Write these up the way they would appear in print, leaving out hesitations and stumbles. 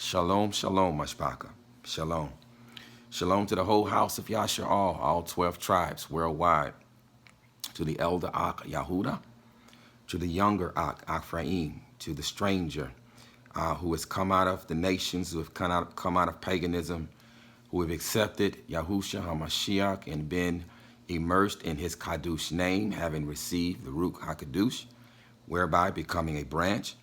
Shalom, shalom, Mashpaka. Shalom. Shalom to the whole house of Yasha all 12 tribes worldwide. To the elder Ak Yahuda, to the younger Ak Ephraim, to the stranger who has come out of the nations, who have come out of paganism, who have accepted Yahushua HaMashiach and been immersed in his Kadush name, having received the Ruach HaKadush, whereby becoming a branch,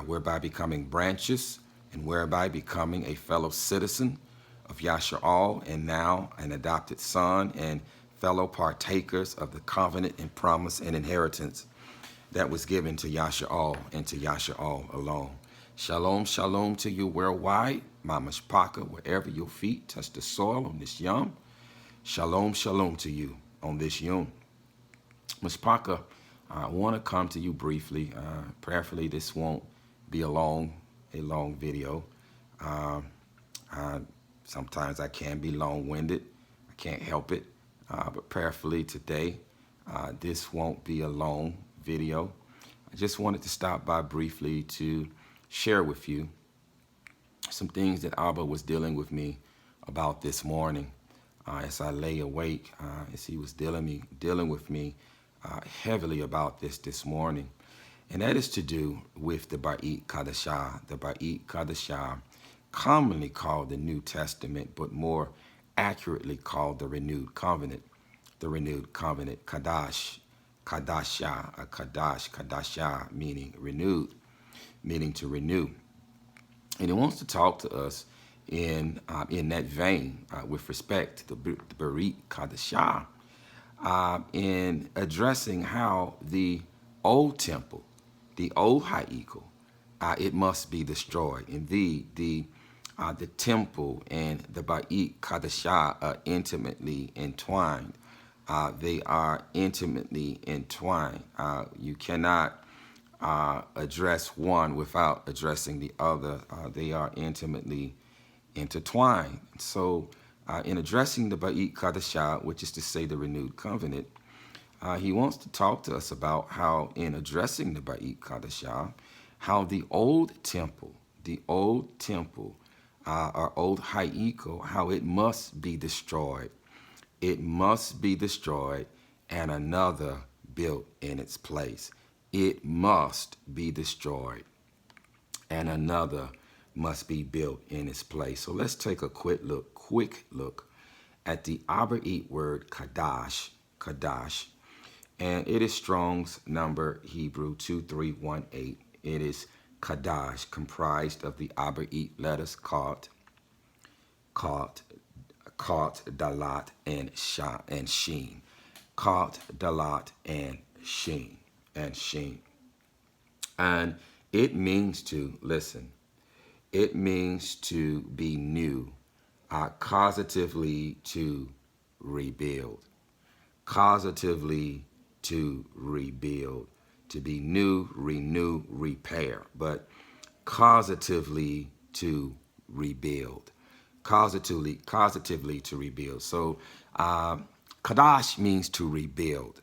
whereby becoming branches, and whereby becoming a fellow citizen of Yasha'al, and now an adopted son and fellow partakers of the covenant and promise and inheritance that was given to Yasha'al and to Yasha'al alone. Shalom, shalom to you worldwide, Mamashpaka, wherever your feet touch the soil on this yom. Shalom, shalom to you on this yom. Mashpaka, I want to come to you briefly. Prayerfully, this won't be a long video. Sometimes I can be long-winded. I can't help it. But prayerfully today, this won't be a long video. I just wanted to stop by briefly to share with you some things that Abba was dealing with me about this morning as I lay awake, as he was dealing with me heavily about this morning. And that is to do with the Ba'it Kadashah, commonly called the New Testament, but more accurately called the Renewed Covenant. The Renewed Covenant, Kadash, Kadashah, Kadashah, meaning renewed, meaning to renew. And it wants to talk to us in that vein with respect to the Ba'it Kadashah, in addressing how the old temple, the old Ha'ikal, it must be destroyed. Indeed, the temple and the Ba'it Kadashah are intimately entwined. They are intimately entwined. You cannot address one without addressing the other. They are intimately intertwined. So in addressing the Ba'it Kadashah, which is to say the renewed covenant, he wants to talk to us about how, in addressing the Ba'it Kadashah, how the old temple, or old Ha'ikal, how it must be destroyed. It must be destroyed and another built in its place. It must be destroyed and another must be built in its place. So let's take a quick look at the Abrahamic word Kadash, and it is Strong's number Hebrew 2318. It is Kadash, comprised of the Abrahamic letters Khat, Dalat, and Sheen. Khat, Dalat, and Sheen. And it means to, listen, it means to be new, causatively to rebuild. Causatively to rebuild. To be new, renew, repair. But causatively to rebuild. Causatively to rebuild. So Kadash means to rebuild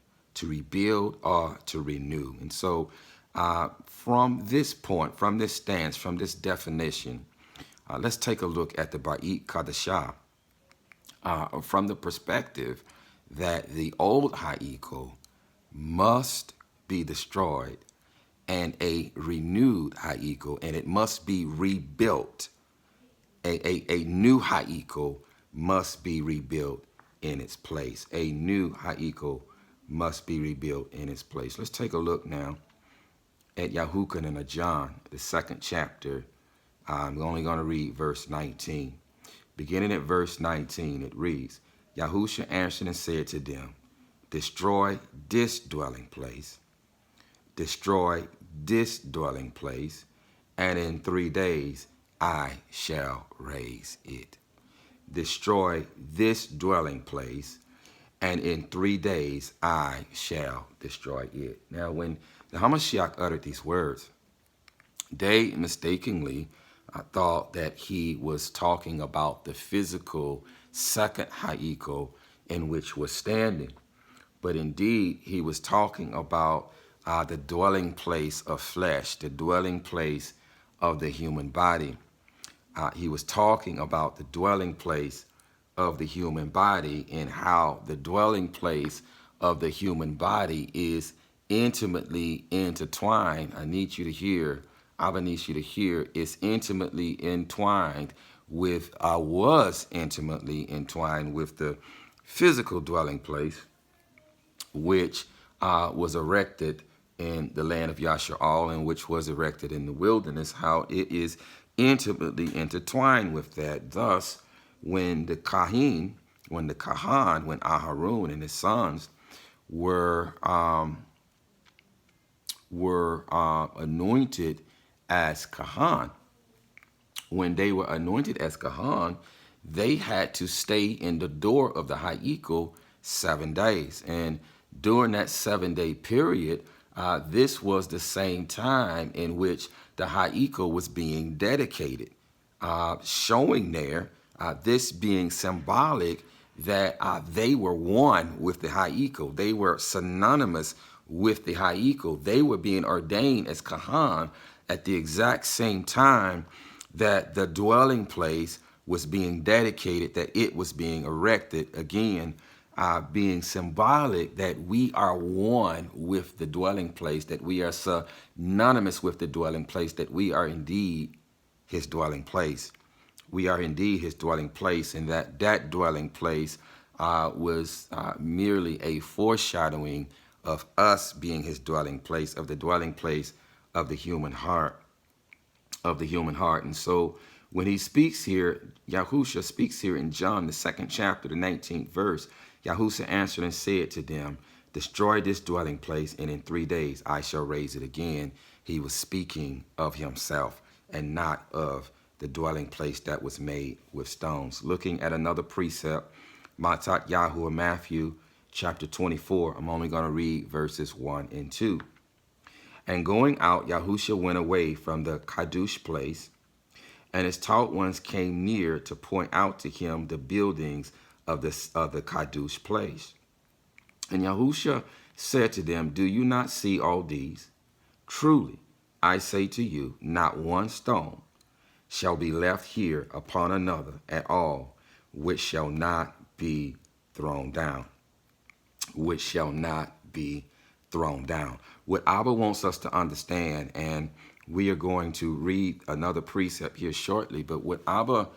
or to renew. And so from this point, from this stance, from this definition, let's take a look at the Ba'it Kadashah from the perspective that the old Ha'ikal must be destroyed and a renewed Ha'ikal, and it must be rebuilt. A new Ha'ikal must be rebuilt in its place. A new Ha'ikal must be rebuilt in its place. Let's take a look now at Yahuwah and John, the 2nd chapter. I'm only going to read verse 19. Beginning at verse 19, it reads, Yahushua answered and said to them, destroy this dwelling place, and in 3 days I shall raise it. Destroy this dwelling place, and in 3 days I shall destroy it. Now, when the Hamashiach uttered these words, they mistakenly thought that he was talking about the physical second Ha'ikal in which was standing. But indeed, he was talking about the dwelling place of flesh, the dwelling place of the human body. he was talking about the dwelling place of the human body and how the dwelling place of the human body is intimately intertwined. I need you to hear, Abba needs you to hear, it's intimately entwined with, was intimately entwined with the physical dwelling place, which was erected in the land of Yasha'al and which was erected in the wilderness, how it is intimately intertwined with that. Thus, when the Kahan, when Aharun and his sons were anointed as Kahan, when they were anointed as Kahan, they had to stay in the door of the Ha'ikal 7 days. And during that 7-day period, this was the same time in which the Ha'ikal was being dedicated, showing there, this being symbolic that they were one with the Ha'ikal. They were synonymous with the Ha'ikal. They were being ordained as Kahan at the exact same time that the dwelling place was being dedicated, that it was being erected, again, being symbolic that we are one with the dwelling place, that we are synonymous with the dwelling place, that we are indeed his dwelling place. We are indeed his dwelling place, and that dwelling place was merely a foreshadowing of us being his dwelling place, of the dwelling place of the human heart. And so when he speaks here, Yahusha speaks here in John, the 2nd chapter, the 19th verse, Yahusha answered and said to them, destroy this dwelling place, and in 3 days I shall raise it again. He was speaking of himself and not of the dwelling place that was made with stones. Looking at another precept, Matat Yahuwah, Matthew chapter 24, I'm only going to read verses 1 and 2. And going out, Yahusha went away from the Kadush place, and his taught ones came near to point out to him the buildings of the Kadush place. And Yahusha said to them, do you not see all these? Truly, I say to you, not one stone shall be left here upon another at all, which shall not be thrown down. Which shall not be thrown down. What Abba wants us to understand, and we are going to read another precept here shortly, but what Abba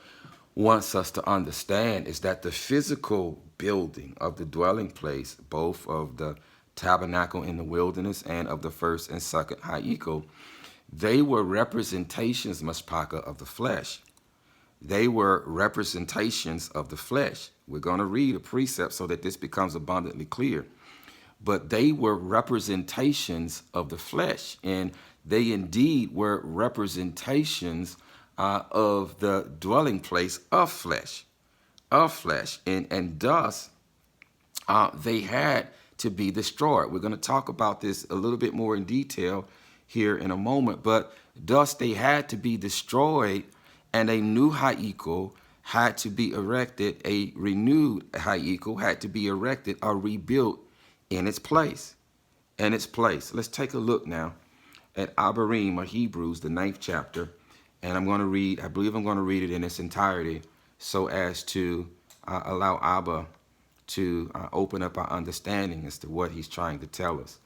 wants us to understand is that the physical building of the dwelling place, both of the tabernacle in the wilderness and of the first and second Ha'ikal, they were representations, Mashpaka, of the flesh. They were representations of the flesh. We're going to read a precept so that this becomes abundantly clear. But they were representations of the flesh, and they indeed were representations of the dwelling place of flesh, and thus they had to be destroyed. We're going to talk about this a little bit more in detail here in a moment, but thus they had to be destroyed, and a new Ha'ikal had to be erected, a renewed Ha'ikal had to be erected or rebuilt in its place. Let's take a look now at Abarim, or Hebrews, the 9th chapter, and I'm going to read, I believe I'm going to read it in its entirety so as to allow Abba to open up our understanding as to what he's trying to tell us.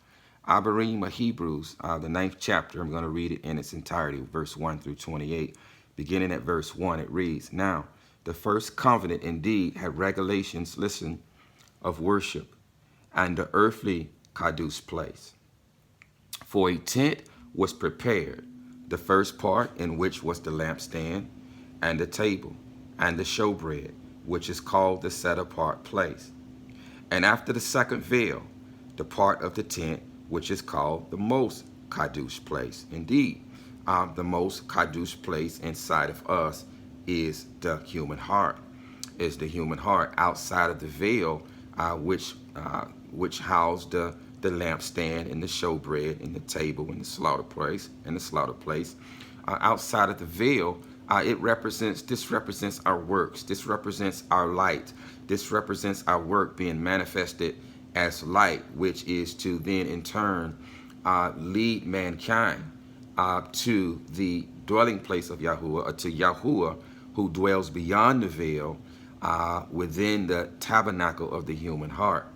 Abarim, or Hebrews, the 9th chapter, I'm going to read it in its entirety, verse 1 through 28. Beginning at verse 1, it reads, now, the first covenant indeed had regulations, listen, of worship, and the earthly Kadush place. For a tent was prepared, the first part in which was the lampstand, and the table, and the showbread, which is called the set-apart place. And after the second veil, the part of the tent, which is called the most Kadush place. Indeed, the most Kadush place inside of us is the human heart. Is the human heart outside of the veil, which housed the lampstand and the showbread and the table and the slaughter place outside of the veil, this represents our works. This represents our light. This represents our work being manifested as light, which is to then in turn lead mankind to the dwelling place of Yahuwah, or to Yahuwah who dwells beyond the veil within the tabernacle of the human heart.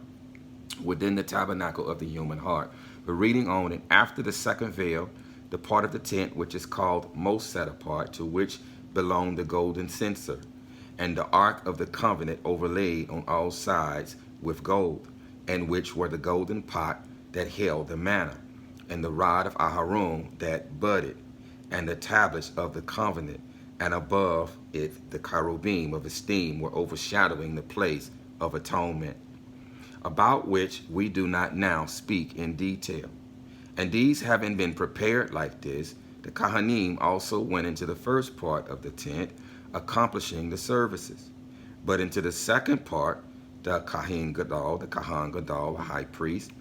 Within the tabernacle of the human heart. We're reading on, and after the second veil, the part of the tent which is called most set apart, to which belonged the golden censer, and the ark of the covenant overlaid on all sides with gold, and which were the golden pot that held the manna, and the rod of Aharon that budded, and the tablets of the covenant, and above it the cherubim of esteem were overshadowing the place of atonement, about which we do not now speak in detail. And these having been prepared like this, the Kohanim also went into the first part of the tent, accomplishing the services. But into the second part, the Kohen Gadol, the high priest,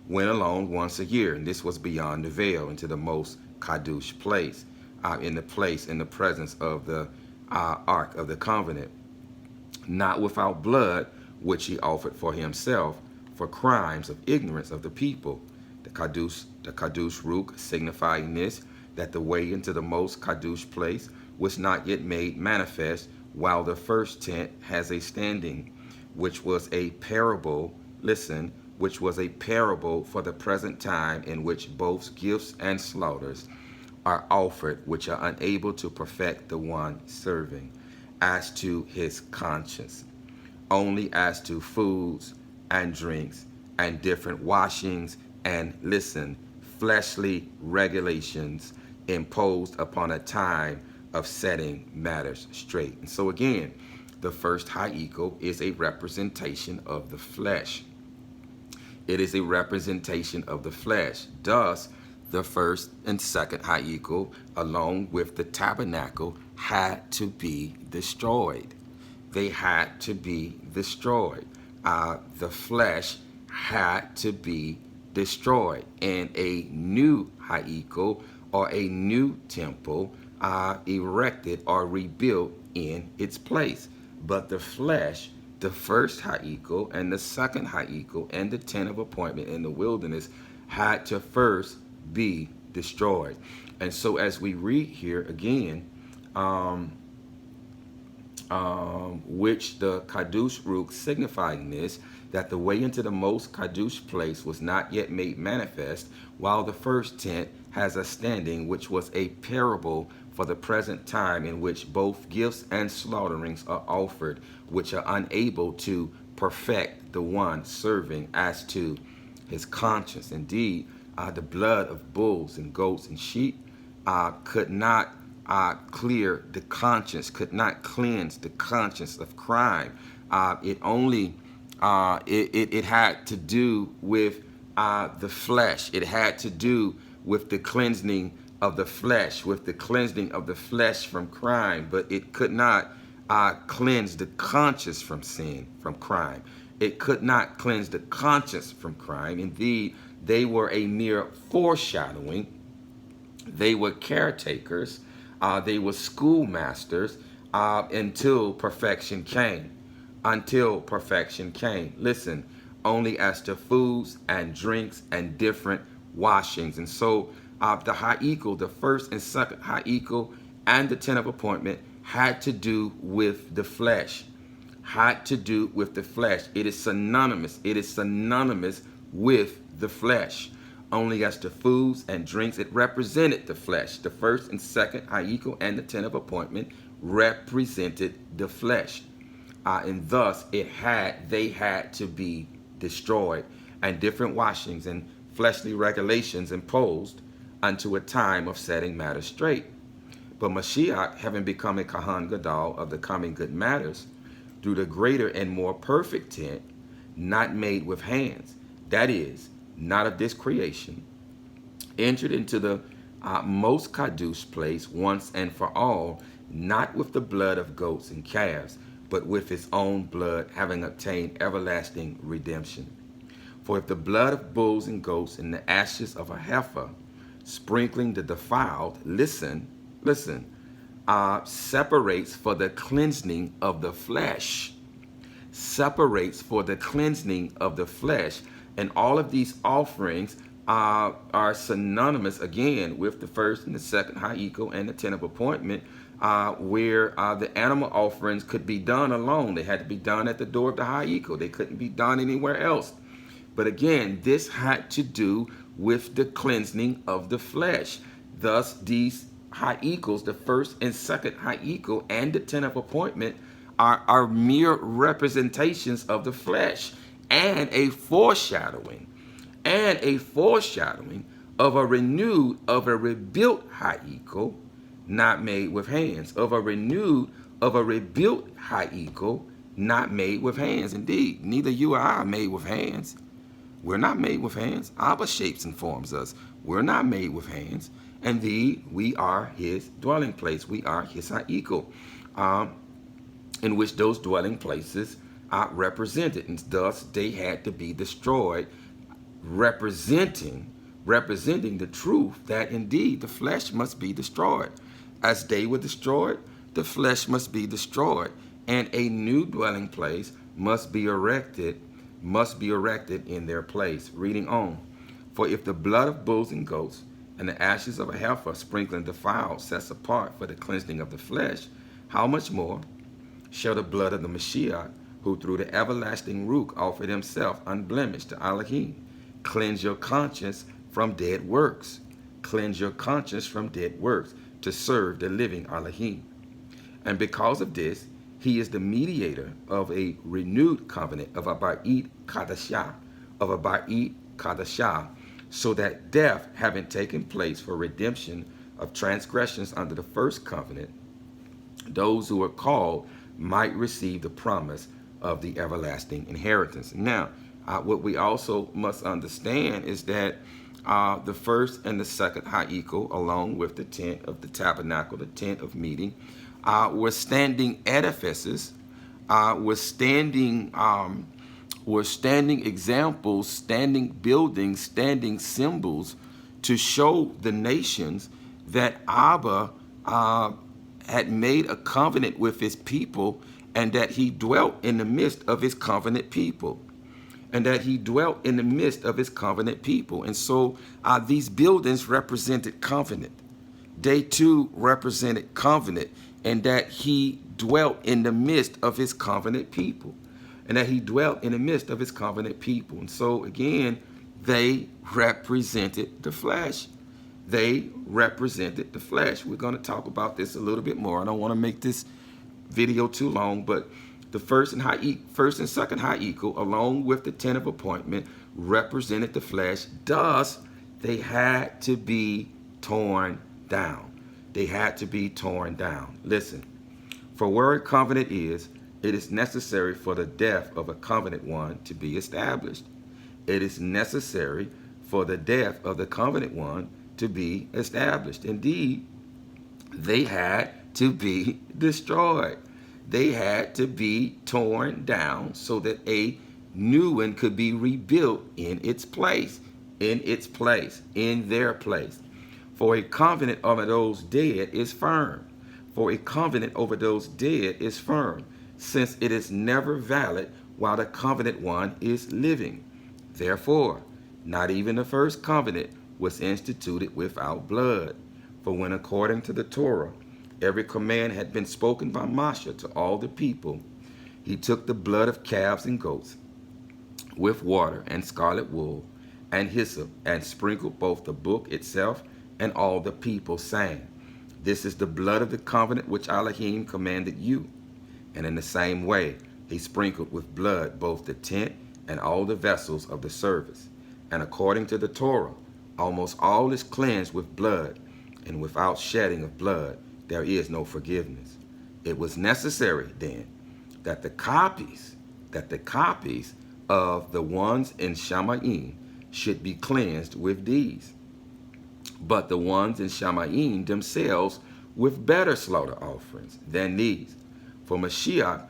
went alone once a year, and this was beyond the veil, into the most kadosh place, in the presence of the ark of the covenant, not without blood, which he offered for himself for crimes of ignorance of the people. The kadosh ruk, signifying this, that the way into the most kadosh place was not yet made manifest, while the first tent has a standing, which was a parable, listen, which was a parable for the present time, in which both gifts and slaughters are offered, which are unable to perfect the one serving, as to his conscience, only as to foods and drinks and different washings and, listen, fleshly regulations imposed upon a time of setting matters straight. And so again, the first ha'iko is a representation of the flesh. It is a representation of the flesh. Thus, the first and second ha'iko, along with the tabernacle, had to be destroyed. They had to be destroyed. The flesh had to be destroyed, and a new ha'iko, or a new temple, erected or rebuilt in its place. But the flesh, the first ha'iko and the second ha'iko and the tent of appointment in the wilderness, had to first be destroyed. And so as we read here again, which the kadosh ruk, signifying this, that the way into the most kadosh place was not yet made manifest, while the first tent has a standing, which was a parable for the present time, in which both gifts and slaughterings are offered, which are unable to perfect the one serving as to his conscience. Indeed, the blood of bulls and goats and sheep could not clear the conscience, could not cleanse the conscience of crime. It only it had to do with the flesh. It had to do with the cleansing of the flesh, with the cleansing of the flesh from crime, but it could not cleanse the conscience from sin, from crime. It could not cleanse the conscience from crime. Indeed, they were a mere foreshadowing. They were caretakers. They were schoolmasters until perfection came. Until perfection came. Listen, only as to foods and drinks and different washings. And so the ha'iko, the first and second ha'iko, and the tent of appointment had to do with the flesh. Had to do with the flesh. It is synonymous. It is synonymous with the flesh. Only as to foods and drinks, it represented the flesh. The first and second ha'iko and the tent of appointment represented the flesh. And thus they had to be destroyed, and different washings and fleshly regulations imposed unto a time of setting matters straight. But Mashiach, having become a Kohen Gadol of the coming good matters, through the greater and more perfect tent, not made with hands, that is, not of this creation, entered into the most kadosh place once and for all, not with the blood of goats and calves, but with his own blood, having obtained everlasting redemption. For if the blood of bulls and goats and the ashes of a heifer, sprinkling the defiled, listen, separates for the cleansing of the flesh, separates for the cleansing of the flesh, and all of these offerings are synonymous again with the first and the second Ha'iko and the tent of appointment, where the animal offerings could be done alone. They had to be done at the door of the Ha'iko. They couldn't be done anywhere else. But again, this had to do with the cleansing of the flesh. Thus, these Ha'ikos, the first and second Ha'iko and the tent of appointment, are mere representations of the flesh and a foreshadowing of a renewed, of a rebuilt Ha'iko, not made with hands, of a rebuilt Ha'iko, not made with hands. Indeed, neither you or I are made with hands. We're not made with hands. Abba shapes and forms us. We're not made with hands. Indeed, we are his dwelling place. We are his Ha'iko, in which those dwelling places are represented. And thus, they had to be destroyed, representing the truth that indeed the flesh must be destroyed. As they were destroyed, the flesh must be destroyed, and a new dwelling place must be erected in their place. Reading on. For if the blood of bulls and goats and the ashes of a heifer sprinkling defiled sets apart for the cleansing of the flesh, how much more shall the blood of the Mashiach, who through the everlasting Ruach offered himself unblemished to Elohim, cleanse your conscience from dead works. Cleanse your conscience from dead works to serve the living Elohim. And because of this, he is the mediator of a renewed covenant of a Ba'it Kadashah, so that death having taken place for redemption of transgressions under the first covenant, those who are called might receive the promise of the everlasting inheritance. Now, what we also must understand is that the first and the second Ha'iko, along with the tent of the tabernacle, the tent of meeting, were standing edifices, were standing examples, standing buildings, standing symbols to show the nations that Abba had made a covenant with his people, and that he dwelt in the midst of his covenant people. And so these buildings represented covenant. They too represented covenant, and that he dwelt in the midst of his covenant people. And so again, they represented the flesh. We're going to talk about this a little bit more. I don't want to make this video too long, but the first and second Ha'iko, along with the tent of appointment, represented the flesh. Thus, they had to be torn down. Listen, for where a covenant is, it is necessary for the death of a covenant one to be established. Indeed, they had to be destroyed. They had to be torn down so that a new one could be rebuilt in their place. For a covenant over those dead is firm. Since it is never valid while the covenant one is living. Therefore, not even the first covenant was instituted without blood. For when according to the Torah, every command had been spoken by Moshe to all the people, he took the blood of calves and goats with water and scarlet wool and hyssop, and sprinkled both the book itself and all the people, saying, this is the blood of the covenant which Elohim commanded you. And in the same way, he sprinkled with blood both the tent and all the vessels of the service. And according to the Torah, almost all is cleansed with blood, and without shedding of blood, there is no forgiveness. It was necessary then that the copies of the ones in Shamayim should be cleansed with these, but the ones in Shamayim themselves with better slaughter offerings than these. For Mashiach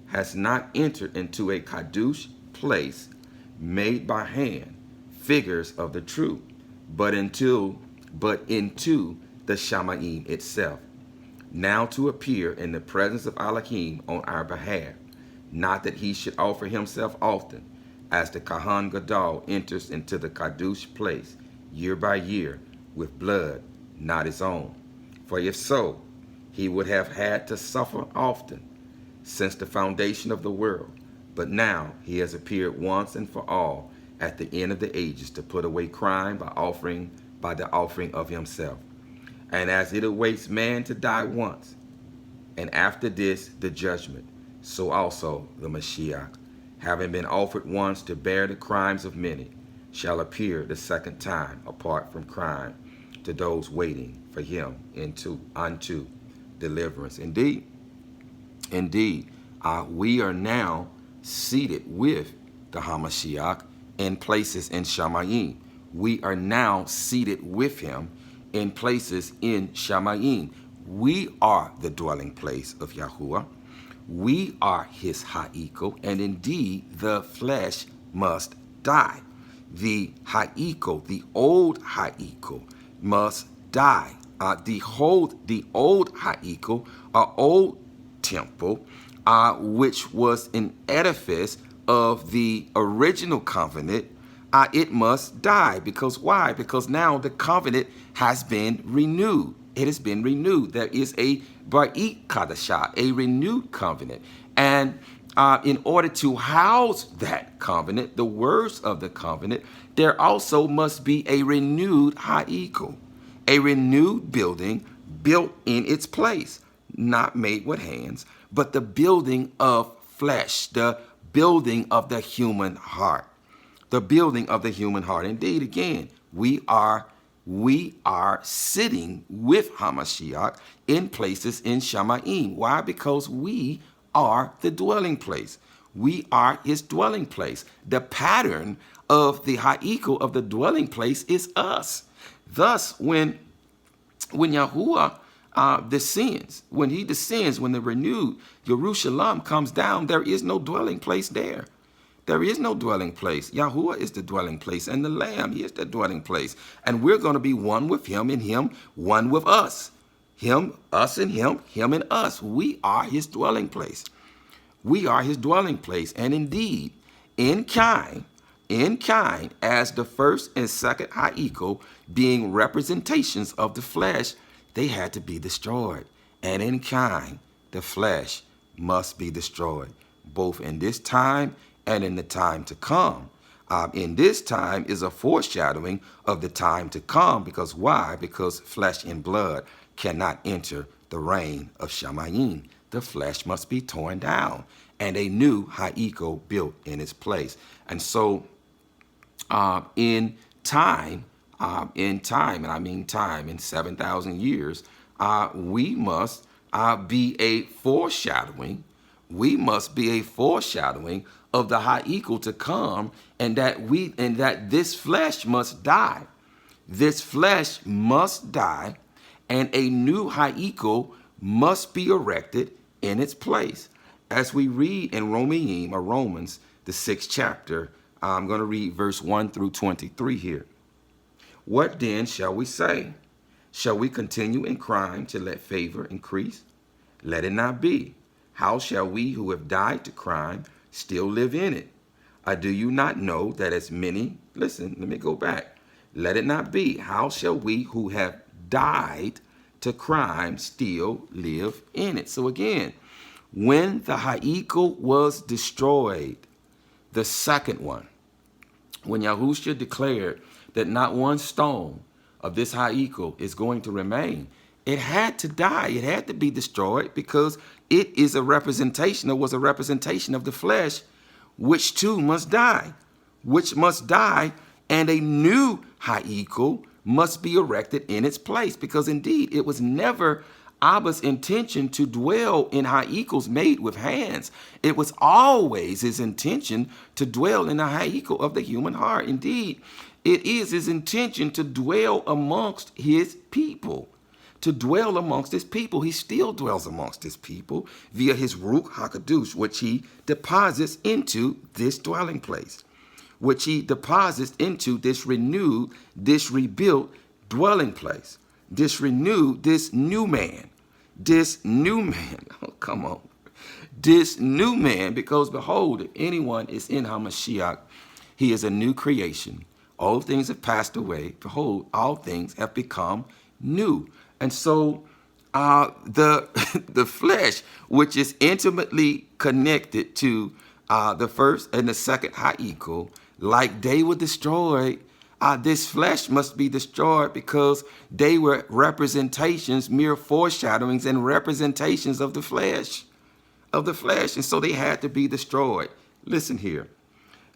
has not entered into a kadush place made by hand, figures of the true, but into the Shamayim itself, now to appear in the presence of Elohim on our behalf, not that he should offer himself often, as the Kahan Gadol enters into the Kadush place year by year, with blood not his own. For if so, he would have had to suffer often since the foundation of the world. But now he has appeared once and for all at the end of the ages to put away crime by the offering of himself. And as it awaits man to die once, and after this the judgment, so also the Mashiach, having been offered once to bear the crimes of many, shall appear the second time apart from crime to those waiting for him unto deliverance. Indeed, we are now seated with the Hamashiach in places in Shamayim. We are now seated with him in places in Shamayim. We are the dwelling place of Yahuwah. We are his ha'iko, and indeed the flesh must die. The ha'iko, the old ha'iko, must die. The old ha'iko, our old temple, which was an edifice of the original covenant, it must die. Because why? Because now the covenant has been renewed. It has been renewed. There is a Ba'it Kadashah, a renewed covenant. And in order to house that covenant, the words of the covenant, there also must be a renewed ha'iko, a renewed building built in its place, not made with hands, but the building of flesh, the building of the human heart, the building of the human heart. Indeed, again, we are sitting with Hamashiach in places in Shamayim. Why? Because we are the dwelling place. We are his dwelling place. The pattern of the ha'iko of the dwelling place is us. Thus, when Yahuwah descends, when he descends, when the renewed Jerusalem comes down, there is no dwelling place there. There is no dwelling place. Yahuwah is the dwelling place, and the Lamb, he is the dwelling place. And we're going to be one with him, and him one with us. Him, us, and him and us. We are his dwelling place. We are his dwelling place. And indeed, in kind, as the first and second ha'iko, being representations of the flesh, they had to be destroyed. And in kind, the flesh must be destroyed, both in this time and in the time to come. In this time is a foreshadowing of the time to come. Because why? Because flesh and blood cannot enter the reign of Shamayim. The flesh must be torn down and a new ha'iko built in its place. And so in time, and I mean time, in 7,000 years, we must be a foreshadowing. We must be a foreshadowing of the ha'iko to come, and that this flesh must die. This flesh must die, and a new ha'iko must be erected in its place. As we read in Romans, the 6th chapter, I'm going to read verse 1 through 23 here. What then shall we say? Shall we continue in crime to let favor increase? Let it not be. How shall we who have died to crime still live in it? Do you not know that as many, listen, let me go back. Let it not be. How shall we who have died to crime still live in it? So again, when the ha'iko was destroyed, the second one, when Yahushua declared that not one stone of this ha'iko is going to remain, it had to die. It had to be destroyed because it is a representation, or was a representation of the flesh, which too must die, and a new ha'iko must be erected in its place. Because indeed, it was never Abba's intention to dwell in ha'ikos made with hands. It was always his intention to dwell in the ha'iko of the human heart. Indeed, it is his intention to dwell amongst his people. To dwell amongst his people. He still dwells amongst his people via his Ruach HaKadosh, which he deposits into this dwelling place, which he deposits into this renewed, this rebuilt dwelling place, this renewed, this new man, oh, come on, this new man, because behold, if anyone is in HaMashiach, he is a new creation. Old things have passed away. Behold, all things have become new. And so the the flesh, which is intimately connected to the first and the second high equal, like they were destroyed, this flesh must be destroyed because they were representations, mere foreshadowings and representations of the flesh, And so they had to be destroyed. Listen here.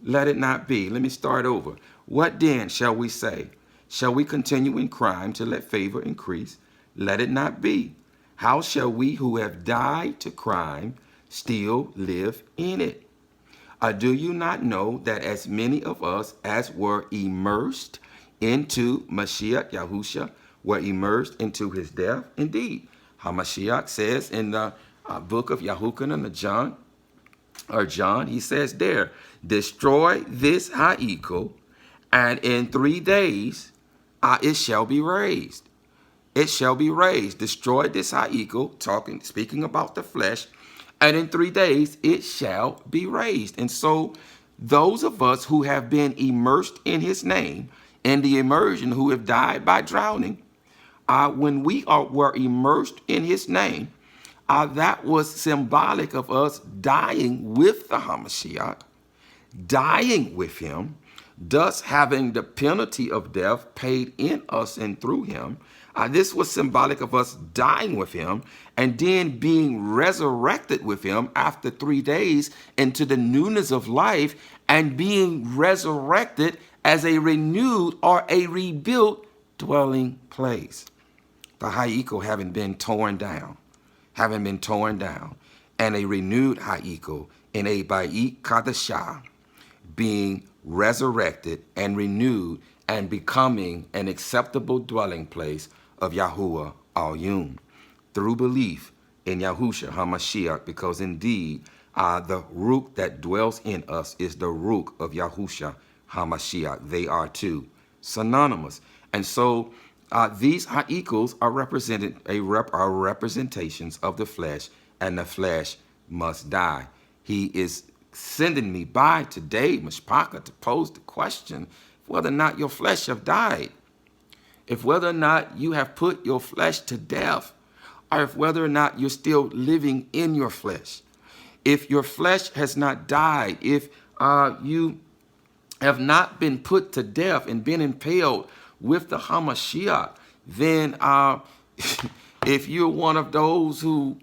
Let it not be. Let me start over. What then shall we say? Shall we continue in crime to let favor increase? Let it not be. How shall we who have died to crime still live in it? Do you not know that as many of us as were immersed into Mashiach Yahusha were immersed into his death? Indeed, Hamashiach says in the book of Yahuchanan John, he says there, destroy this high eagle, and in 3 days it shall be raised. It shall be raised. Destroy this high eagle, speaking about the flesh, and in 3 days it shall be raised. And so those of us who have been immersed in his name, in the immersion, who have died by drowning, when we were immersed in his name, that was symbolic of us dying with the Hamashiach, dying with him, thus having the penalty of death paid in us and through him. This was symbolic of us dying with him and then being resurrected with him after 3 days into the newness of life, and being resurrected as a renewed or a rebuilt dwelling place. The high eagle having been torn down, and a renewed high eagle in a Ba'it Kadashah, being resurrected and renewed and becoming an acceptable dwelling place of Yahuwah al-Yum through belief in Yahusha HaMashiach, because indeed the Ruach that dwells in us is the Ruach of Yahusha HaMashiach. They are two synonymous. And so these equals are representations of the flesh, and the flesh must die. He is sending me by today, Mishpaka, to pose the question whether or not your flesh have died, if whether or not you have put your flesh to death, or if whether or not you're still living in your flesh. If your flesh has not died, if you have not been put to death and been impaled with the Hamashiach, then if you're one of those who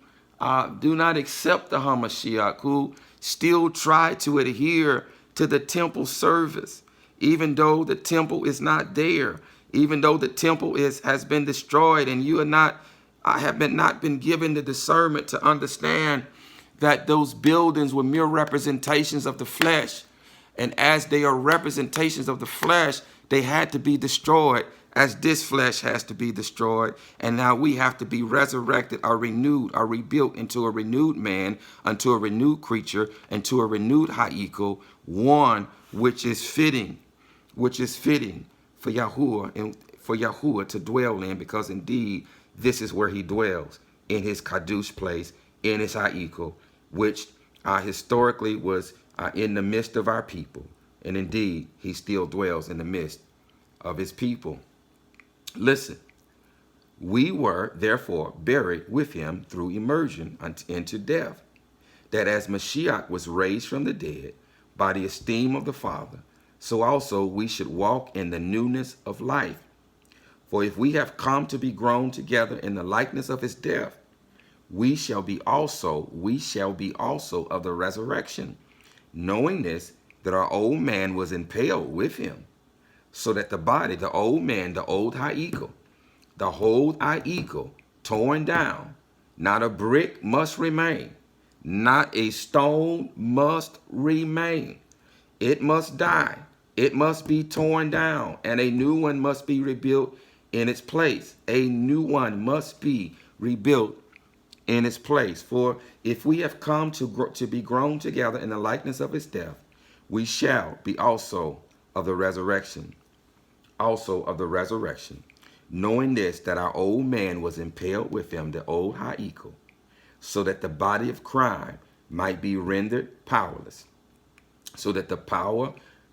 do not accept the Hamashiach, who still try to adhere to the temple service, even though the temple is not there, even though the temple has been destroyed, and you are not been given the discernment to understand that those buildings were mere representations of the flesh, and as they are representations of the flesh, they had to be destroyed, as this flesh has to be destroyed. And now we have to be resurrected or renewed or rebuilt into a renewed man, unto a renewed creature, and to a renewed Ha'iko, one which is fitting for Yahuwah and for Yahuwah to dwell in, because indeed this is where he dwells, in his Kadush place, in his Ha'iko, which historically was in the midst of our people. And indeed, he still dwells in the midst of his people. Listen, we were therefore buried with him through immersion into death, that as Mashiach was raised from the dead by the esteem of the Father, so also we should walk in the newness of life. For if we have come to be grown together in the likeness of his death, we shall be also of the resurrection, knowing this, that our old man was impaled with him, so that the body, the old man, the old Ha'iko, the whole Ha'iko, torn down, not a brick must remain, not a stone must remain. It must die. It must be torn down, and a new one must be rebuilt in its place. A new one must be rebuilt in its place. For if we have come to be grown together in the likeness of his death, we shall be also of the resurrection. Knowing this, that our old man was impaled with him, the old Ha'iko, so that the body of crime might be rendered powerless, so that the power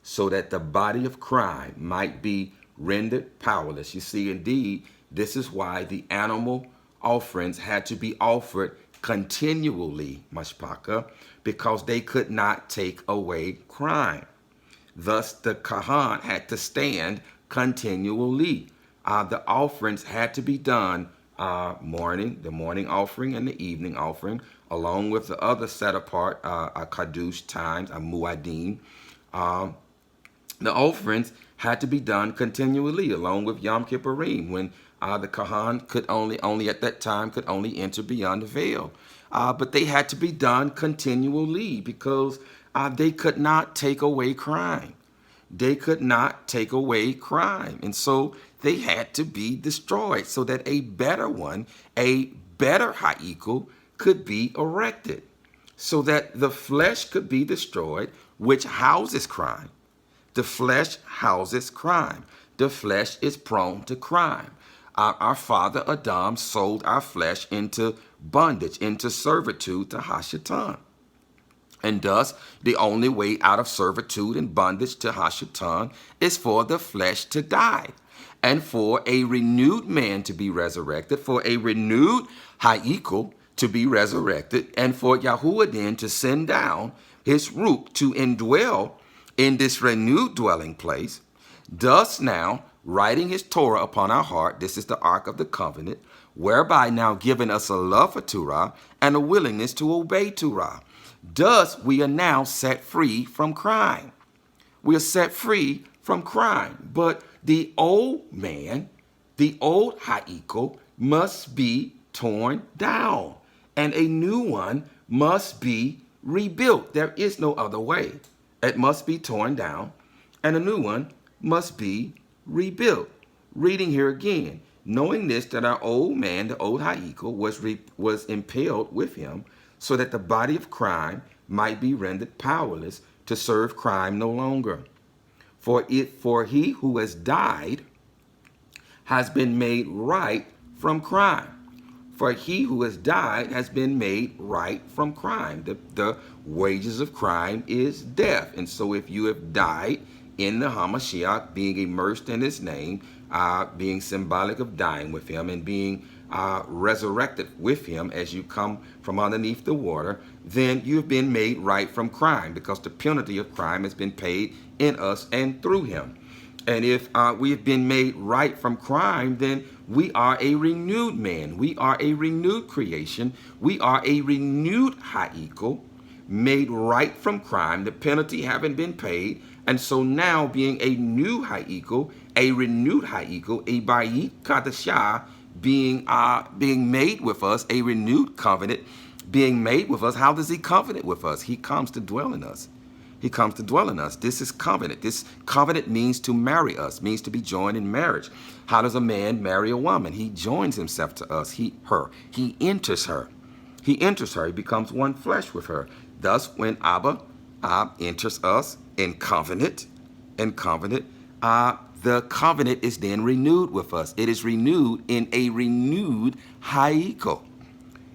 so that the body of crime might be rendered powerless. You see, indeed, this is why the animal offerings had to be offered continually, Mashpaka, because they could not take away crime. Thus, the Kahan had to stand continually. The offerings had to be done the morning offering and the evening offering, along with the other set apart Kadush times, Muadim. The offerings had to be done continually, along with Yom Kippurim, when the Kahan could only at that time could only enter beyond the veil. But they had to be done continually because they could not take away crime. They could not take away crime. And so they had to be destroyed so that a better one, a better Ha'ikal could be erected, so that the flesh could be destroyed, which houses crime. The flesh houses crime. The flesh is prone to crime. Our father Adam sold our flesh into bondage, into servitude to Hashatan. And thus, the only way out of servitude and bondage to Hashatan is for the flesh to die, and for a renewed man to be resurrected, for a renewed Ha'ikal to be resurrected, and for Yahuwah then to send down his Ruach to indwell in this renewed dwelling place, thus now writing his Torah upon our heart. This is the Ark of the Covenant, whereby now giving us a love for Torah and a willingness to obey Torah. Thus we are now set free from crime. We are set free from crime. But the old man, the old Ha'ikal, must be torn down, and a new one must be rebuilt. There is no other way. It must be torn down, and a new one must be rebuilt. Reading here again, knowing this, that our old man, the old Ha'ikal, was impaled with him, so that the body of crime might be rendered powerless to serve crime no longer. For he who has died has been made right from crime. For he who has died has been made right from crime. The wages of crime is death. And so if you have died in the Hamashiach, being immersed in his name, being symbolic of dying with him and being resurrected with him as you come from underneath the water, then you've been made right from crime, because the penalty of crime has been paid in us and through him. And if we have been made right from crime, then we are a renewed man. We are a renewed creation. We are a renewed Ha'ikal, made right from crime, the penalty having been paid. And so now, being a new Ha'ikal, a renewed Ha'ikal, a Bayit Kadashah, being made with us, a renewed covenant being made with us. How does he covenant with us? He comes to dwell in us. He comes to dwell in us. This is covenant. This covenant means to marry us, means to be joined in marriage. How does a man marry a woman? He joins himself to us, her. He enters her. He enters her. He becomes one flesh with her. Thus, when Abba enters us in covenant, the covenant is then renewed with us. It is renewed in a renewed Ha'ikal.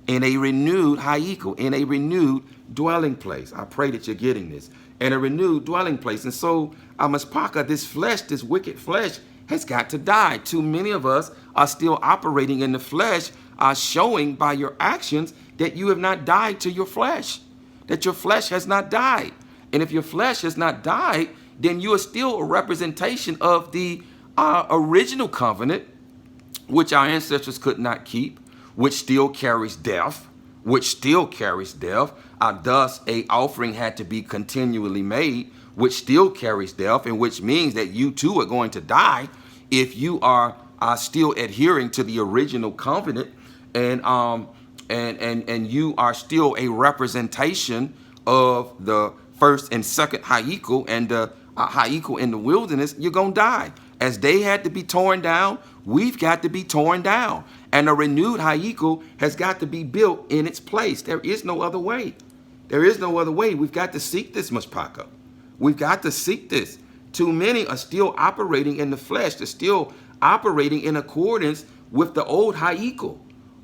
In a renewed Ha'ikal, in a renewed dwelling place. I pray that you're getting this. In a renewed dwelling place. And so, Amaspaka, this flesh, this wicked flesh, has got to die. Too many of us are still operating in the flesh, showing by your actions that you have not died to your flesh, that your flesh has not died. And if your flesh has not died, then you are still a representation of the original covenant, which our ancestors could not keep, which still carries death, thus a offering had to be continually made, which still carries death, and which means that you too are going to die if you are still adhering to the original covenant, and you are still a representation of the first and second Ha'ikal, and the Ha'ikal in the wilderness. You're going to die. As they had to be torn down, we've got to be torn down. And a renewed Ha'ikal has got to be built in its place. There is no other way. There is no other way. We've got to seek this, Mashpaka. We've got to seek this. Too many are still operating in the flesh. They're still operating in accordance with the old Ha'ikal,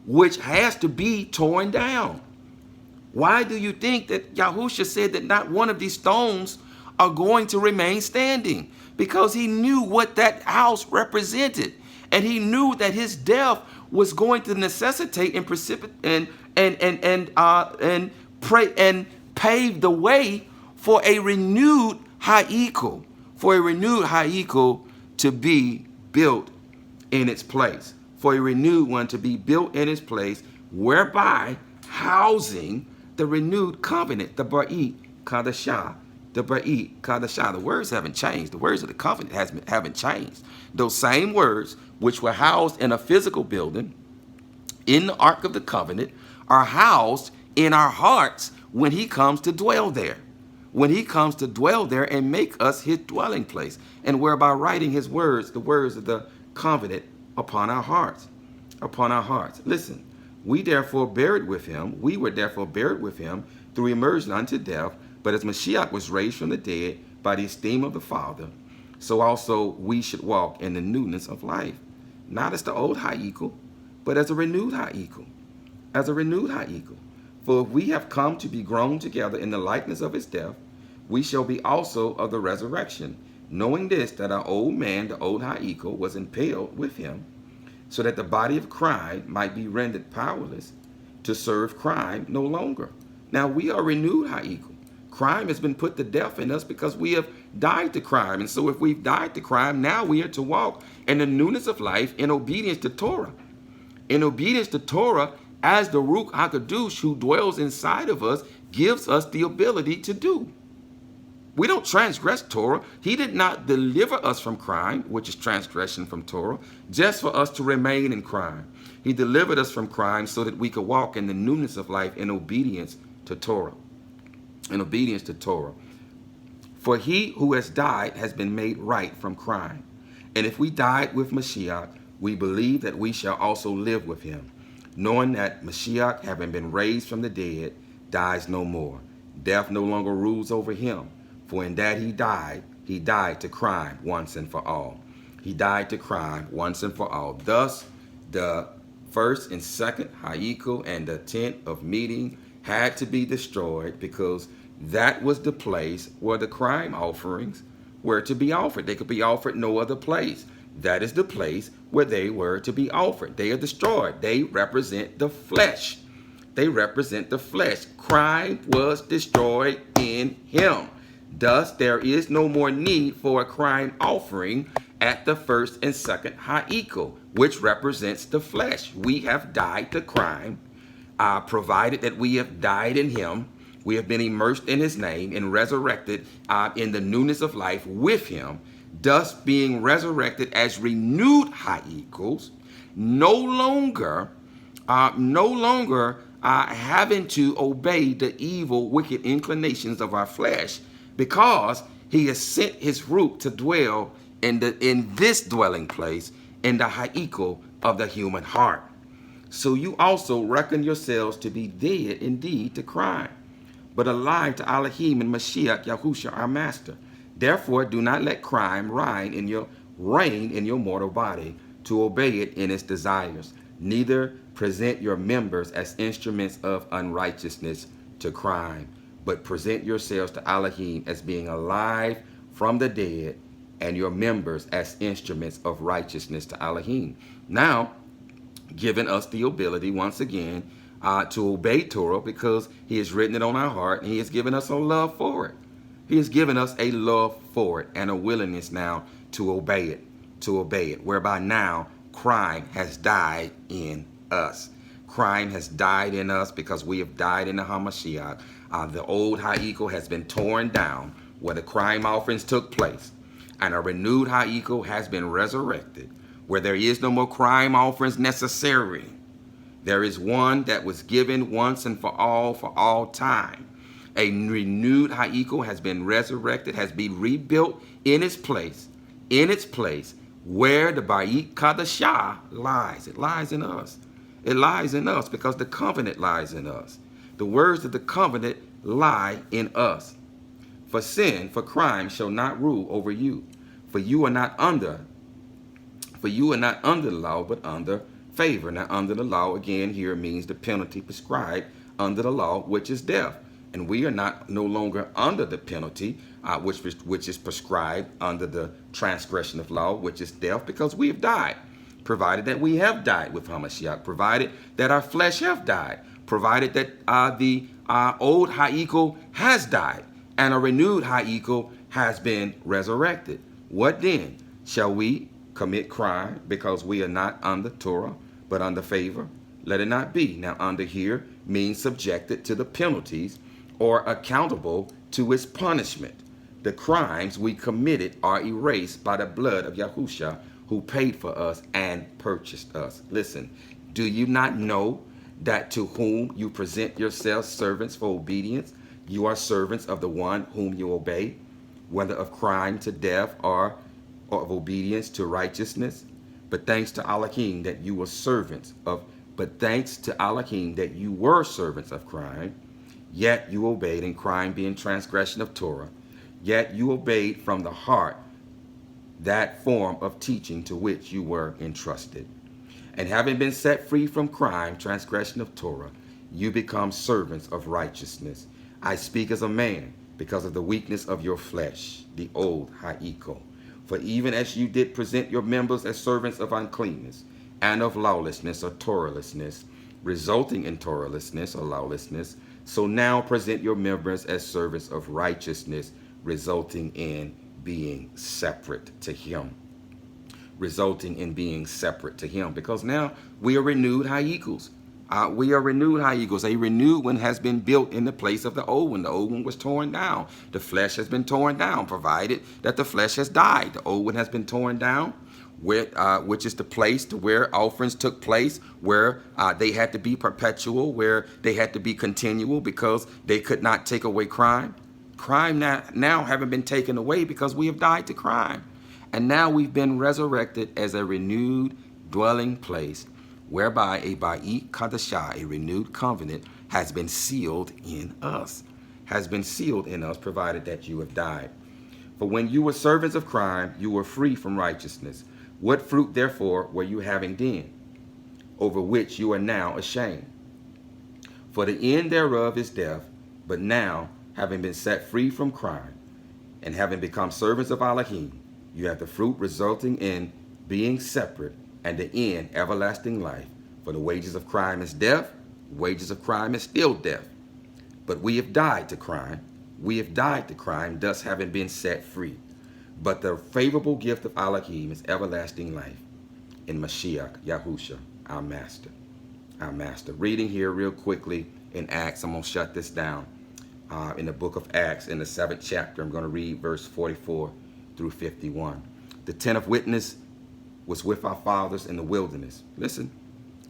which has to be torn down. Why do you think that Yahusha said that not one of these stones are going to remain standing, because he knew what that house represented. And he knew that his death was going to necessitate and precipitate and pray and pave the way for a renewed Ha'ikal, to be built in its place, for a renewed one to be built in its place, whereby housing the renewed covenant, the Ba'it Kadashah, the Ba'it Kadashah. The words haven't changed. The words of the covenant haven't changed. Those same words, which were housed in a physical building in the Ark of the Covenant, are housed in our hearts when he comes to dwell there. When he comes to dwell there and make us his dwelling place, and whereby writing his words, the words of the covenant, upon our hearts. Listen, we were therefore buried with him through immersion unto death, but as Mashiach was raised from the dead by the esteem of the Father, so also we should walk in the newness of life, not as the old Ha'ikal, but as a renewed Ha'ikal. For if we have come to be grown together in the likeness of his death, we shall be also of the resurrection, knowing this, that our old man, the old Ha'ikal, was impaled with him, so that the body of crime might be rendered powerless to serve crime no longer. Now we are renewed Ha'ikal. Crime has been put to death in us because we have died to crime. And so if we've died to crime, now we are to walk in the newness of life in obedience to Torah. In obedience to Torah, as the Ruach HaKadosh who dwells inside of us gives us the ability to do. We don't transgress Torah. He did not deliver us from crime, which is transgression from Torah, just for us to remain in crime. He delivered us from crime so that we could walk in the newness of life in obedience to Torah. For he who has died has been made right from crime. And if we died with Mashiach, we believe that we shall also live with him, knowing that Mashiach, having been raised from the dead, dies no more. Death no longer rules over him. For in that he died to crime once and for all. Thus, the first and second Ha'ikal and the tent of meeting had to be destroyed, because that was the place where the crime offerings were to be offered. They could be offered no other place. That is the place where they were to be offered. They are destroyed. They represent the flesh. Crime was destroyed in him. Thus, there is no more need for a crime offering at the first and second Ha'ikal, which represents the flesh. We have died to crime, provided that we have died in him. We have been immersed in his name and resurrected in the newness of life with him, thus being resurrected as renewed Ha'ikals, no longer having to obey the evil, wicked inclinations of our flesh, because he has sent his Ruach to dwell in this dwelling place, in the Ha'ikal of the human heart. So you also reckon yourselves to be dead indeed to crime, but alive to Elohim and Mashiach Yahusha our Master. Therefore do not let crime reign in your mortal body, to obey it in its desires. Neither present your members as instruments of unrighteousness to crime, but present yourselves to Elohim as being alive from the dead, and your members as instruments of righteousness to Elohim. Now, giving us the ability once again to obey Torah, because he has written it on our heart, and he has given us a love for it. He has given us a love for it and a willingness now to obey it, whereby now crime has died in us. Crime has died in us because we have died in the HaMashiach. The old Ha'ikal has been torn down where the crime offerings took place, and a renewed Ha'ikal has been resurrected where there is no more crime offerings necessary. There is one that was given once and for all time. A renewed Ha'ikal has been resurrected, has been rebuilt in its place, where the Ba'it Kadashah lies. It lies in us. It lies in us because the covenant lies in us. The words of the covenant lie in us. For crime shall not rule over you. For you are not under the law, but under favor. Now, under the law, again, here means the penalty prescribed under the law, which is death. And we are not no longer under the penalty, which is prescribed under the transgression of law, which is death, because we have died. Provided that we have died with Hamashiach, provided that our flesh have died, provided that the old Ha'iko has died, and a renewed Ha'iko has been resurrected. What then? Shall we commit crime because we are not under Torah, but under favor? Let it not be. Now, under here means subjected to the penalties or accountable to its punishment. The crimes we committed are erased by the blood of Yahusha, who paid for us and purchased us. Listen, do you not know that to whom you present yourselves servants for obedience, you are servants of the one whom you obey, whether of crime to death or of obedience to righteousness? But thanks to Elohim that you were servants of crime, yet you obeyed, in crime being transgression of Torah. Yet you obeyed from the heart that form of teaching to which you were entrusted. And having been set free from crime, transgression of Torah, you become servants of righteousness. I speak as a man because of the weakness of your flesh, the old Ha'iko. For even as you did present your members as servants of uncleanness and of lawlessness or Torahlessness, resulting in Torahlessness or lawlessness, so now present your members as servants of righteousness, resulting in being separate to him. Resulting in being separate to him. Because now we are renewed Ha'ikos. We are renewed Ha'ikos. A renewed one has been built in the place of the old one. The old one was torn down. The flesh has been torn down, provided that the flesh has died. The old one has been torn down, which is the place to where offerings took place, where they had to be perpetual, where they had to be continual, because they could not take away crime. Crime now haven't been taken away because we have died to crime. And now we've been resurrected as a renewed dwelling place, whereby a Ba'it Kadashah, a renewed covenant, has been sealed in us. Has been sealed in us, provided that you have died. For when you were servants of crime, you were free from righteousness. What fruit, therefore, were you having then, over which you are now ashamed? For the end thereof is death, but now, having been set free from crime, and having become servants of Elohim, you have the fruit resulting in being separate, and the end, everlasting life. For the wages of crime is death, wages of crime is still death. But we have died to crime. We have died to crime, thus having been set free. But the favorable gift of Elohim is everlasting life in Mashiach, Yahusha, our master. Our master. Reading here real quickly in Acts. I'm going to shut this down. In the book of Acts, in the 7th chapter, I'm going to read verse 44 through 51. The tent of witness was with our fathers in the wilderness. Listen.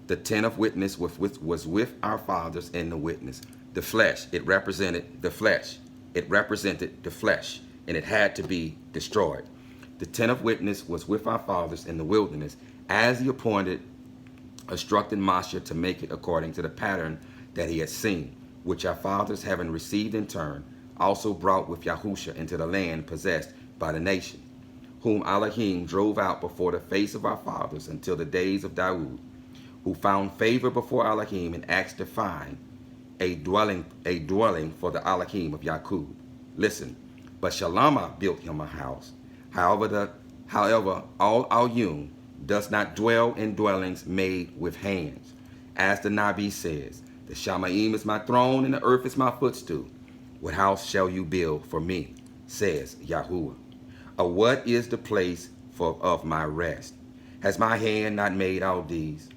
The tent of witness was with our fathers in the witness. The flesh, it represented the flesh. It represented the flesh, and it had to be destroyed. The tent of witness was with our fathers in the wilderness, as he appointed, instructed Moshe to make it according to the pattern that he had seen, which our fathers, having received in turn, also brought with Yahusha into the land possessed by the nation, whom Elohim drove out before the face of our fathers until the days of Dawood, who found favor before Elohim and asked to find a dwelling for the Elohim of Yaqub. Listen, but Shalama built him a house. However, all Al-Yum does not dwell in dwellings made with hands. As the Nabi says, the Shamaim is my throne and the earth is my footstool. What house shall you build for me, says Yahuwah? Or what is the place of my rest? Has my hand not made all these?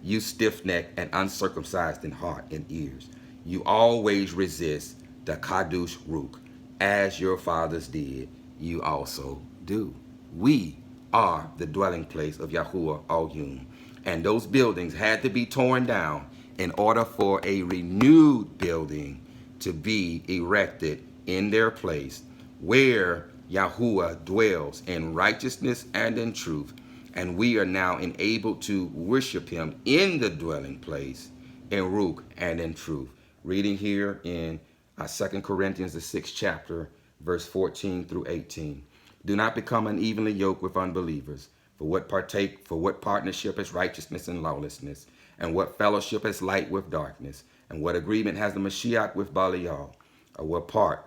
You stiff-necked and uncircumcised in heart and ears, you always resist the Kadush Ruk, as your fathers did, you also do. We are the dwelling place of Yahuwah Al-Yum, and those buildings had to be torn down in order for a renewed building to be erected in their place, where Yahuwah dwells in righteousness and in truth, and we are now enabled to worship him in the dwelling place, in Ruk and in truth. Reading here in 2 Corinthians, the 6th chapter, verse 14 through 18. Do not become unevenly yoked with unbelievers. For what partnership is righteousness and lawlessness? And what fellowship is light with darkness? And what agreement has the Mashiach with Belial? Or what part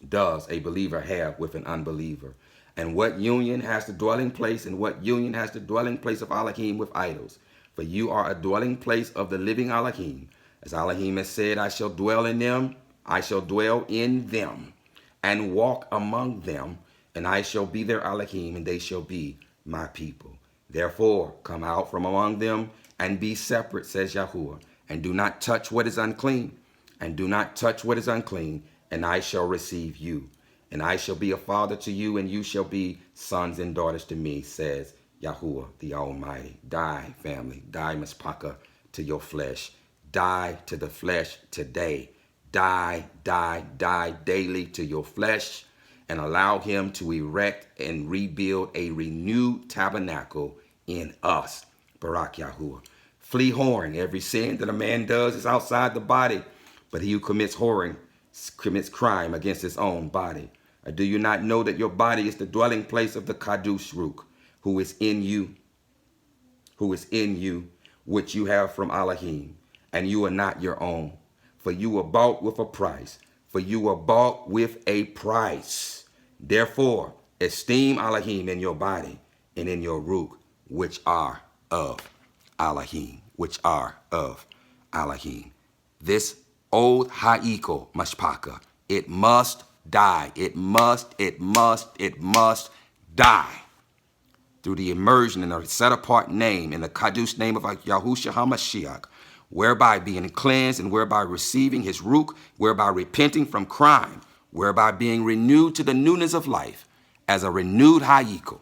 does a believer have with an unbeliever? And what union has the dwelling place, and what union has the dwelling place of Elohim with idols? For you are a dwelling place of the living Elohim. As Elohim has said, I shall dwell in them, I shall dwell in them, and walk among them, and I shall be their Elohim, and they shall be my people. Therefore, come out from among them, and be separate, says Yahuwah, and do not touch what is unclean, and do not touch what is unclean, and I shall receive you. And I shall be a father to you, and you shall be sons and daughters to me, says Yahuwah the Almighty. Die, family. Die, Mispaka, to your flesh. Die to the flesh today. Die, die, die daily to your flesh, and allow him to erect and rebuild a renewed tabernacle in us. Barak Yahuwah. Flee whoring. Every sin that a man does is outside the body, but he who commits whoring commits crime against his own body. Or do you not know that your body is the dwelling place of the Kadush Ruk, who is in you, which you have from Elohim, and you are not your own? For you were bought with a price. For you were bought with a price. Therefore, esteem Elohim in your body and in your Ruk, which are of Elohim, which are of Elohim. This old Ha'iko Mashpaka, it must die. It must die. Through the immersion in a set-apart name, in the Kadush name of Yahushua HaMashiach, whereby being cleansed and whereby receiving his Ruk, whereby repenting from crime, whereby being renewed to the newness of life, as a renewed Ha'iko,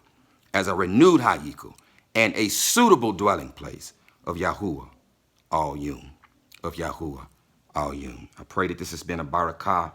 and a suitable dwelling place of Yahuwah Al-Yum, I pray that this has been a barakah